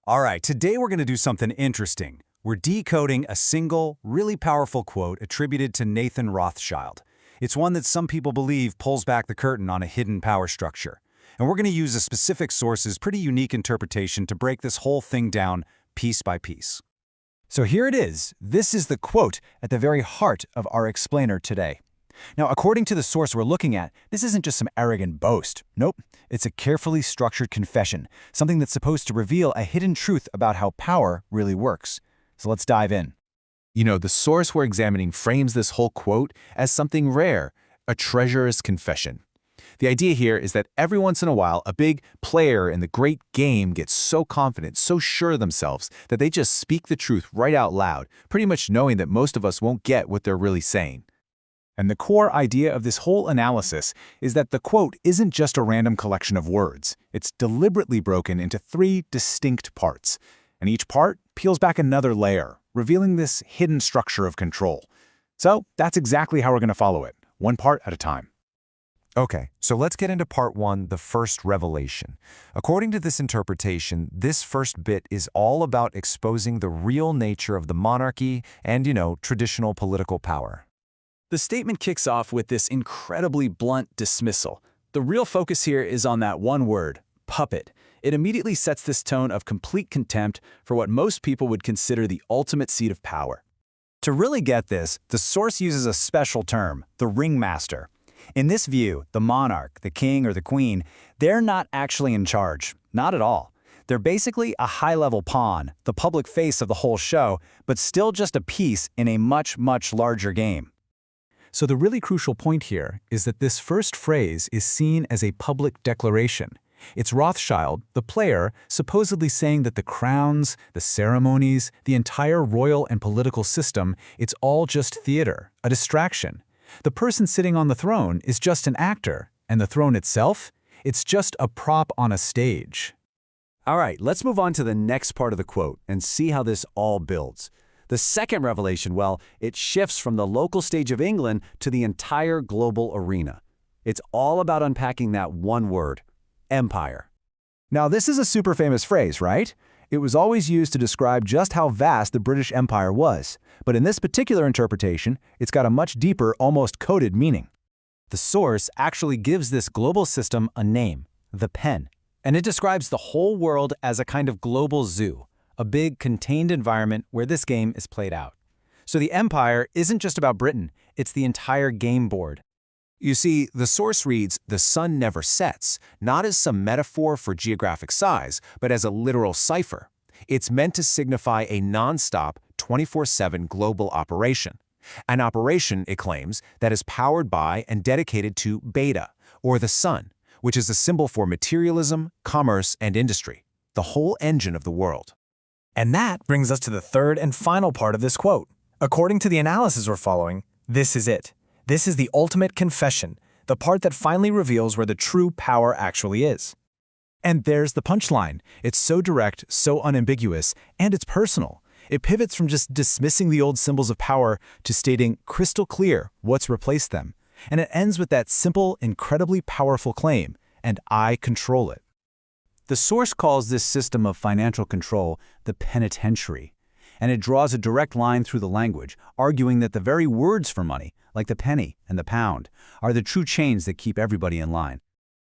All right, today we're going to do something interesting. We're decoding a single, really powerful quote attributed to Nathan Rothschild. It's one that some people believe pulls back the curtain on a hidden power structure. And we're going to use a specific source's pretty unique interpretation to break this whole thing down piece by piece. So here it is. This is the quote at the very heart of our explainer today. Now, according to the source we're looking at, this isn't just some arrogant boast. Nope, it's a carefully structured confession, something that's supposed to reveal a hidden truth about how power really works. So let's dive in. The source we're examining frames this whole quote as something rare, a treacherous confession. The idea here is that every once in a while, a big player in the great game gets so confident, so sure of themselves, that they just speak the truth right out loud, pretty much knowing that most of us won't get what they're really saying. And the core idea of this whole analysis is that the quote isn't just a random collection of words. It's deliberately broken into three distinct parts. And each part peels back another layer, revealing this hidden structure of control. So that's exactly how we're going to follow it, one part at a time. Okay, so let's get into part one, the first revelation. According to this interpretation, this first bit is all about exposing the real nature of the monarchy and, traditional political power. The statement kicks off with this incredibly blunt dismissal. The real focus here is on that one word, puppet. It immediately sets this tone of complete contempt for what most people would consider the ultimate seat of power. To really get this, the source uses a special term, the ringmaster. In this view, the monarch, the king or the queen, they're not actually in charge, not at all. They're basically a high-level pawn, the public face of the whole show, but still just a piece in a much, much larger game. So the really crucial point here is that this first phrase is seen as a public declaration. It's Rothschild, the player, supposedly saying that the crowns, the ceremonies, the entire royal and political system, it's all just theater, a distraction. The person sitting on the throne is just an actor, and the throne itself, it's just a prop on a stage. All right, let's move on to the next part of the quote and see how this all builds. The second revelation, well, it shifts from the local stage of England to the entire global arena. It's all about unpacking that one word, empire. Now, this is a super famous phrase, right? It was always used to describe just how vast the British Empire was. But in this particular interpretation, it's got a much deeper, almost coded meaning. The source actually gives this global system a name, the pen. And it describes the whole world as a kind of global zoo, a big, contained environment where this game is played out. So the empire isn't just about Britain, it's the entire game board. You see, the source reads, "The sun never sets," not as some metaphor for geographic size, but as a literal cipher. It's meant to signify a non-stop, 24/7 global operation. An operation, it claims, that is powered by and dedicated to Beta, or the sun, which is a symbol for materialism, commerce, and industry, the whole engine of the world. And that brings us to the third and final part of this quote. According to the analysis we're following, this is it. This is the ultimate confession, the part that finally reveals where the true power actually is. And there's the punchline. It's so direct, so unambiguous, and it's personal. It pivots from just dismissing the old symbols of power to stating crystal clear what's replaced them. And it ends with that simple, incredibly powerful claim, and I control it. The source calls this system of financial control the penitentiary, and it draws a direct line through the language, arguing that the very words for money, like the penny and the pound, are the true chains that keep everybody in line.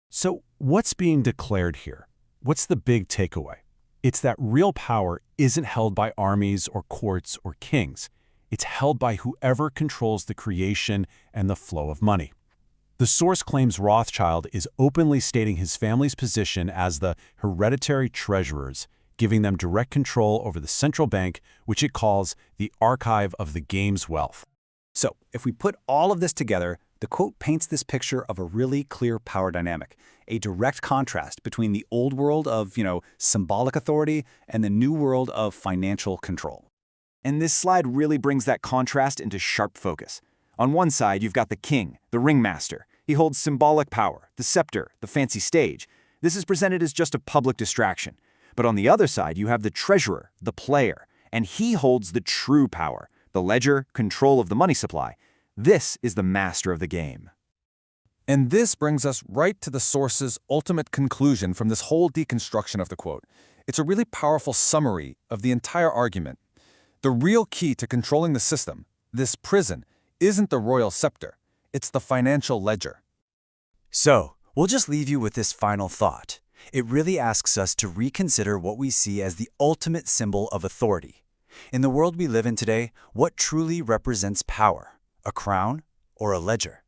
So what's being declared here? What's the big takeaway? It's that real power isn't held by armies or courts or kings. It's held by whoever controls the creation and the flow of money. The source claims Rothschild is openly stating his family's position as the hereditary treasurers, giving them direct control over the central bank, which it calls the archive of the game's wealth. So, if we put all of this together, the quote paints this picture of a really clear power dynamic, a direct contrast between the old world of, symbolic authority and the new world of financial control. And this slide really brings that contrast into sharp focus. On one side, you've got the king, the ringmaster. He holds symbolic power, the scepter, the fancy stage. This is presented as just a public distraction. But on the other side, you have the treasurer, the player, and he holds the true power, the ledger, control of the money supply. This is the master of the game. And this brings us right to the source's ultimate conclusion from this whole deconstruction of the quote. It's a really powerful summary of the entire argument. The real key to controlling the system, this prison, isn't the royal scepter. It's the financial ledger. So, we'll just leave you with this final thought. It really asks us to reconsider what we see as the ultimate symbol of authority. In the world we live in today, what truly represents power? A crown or a ledger?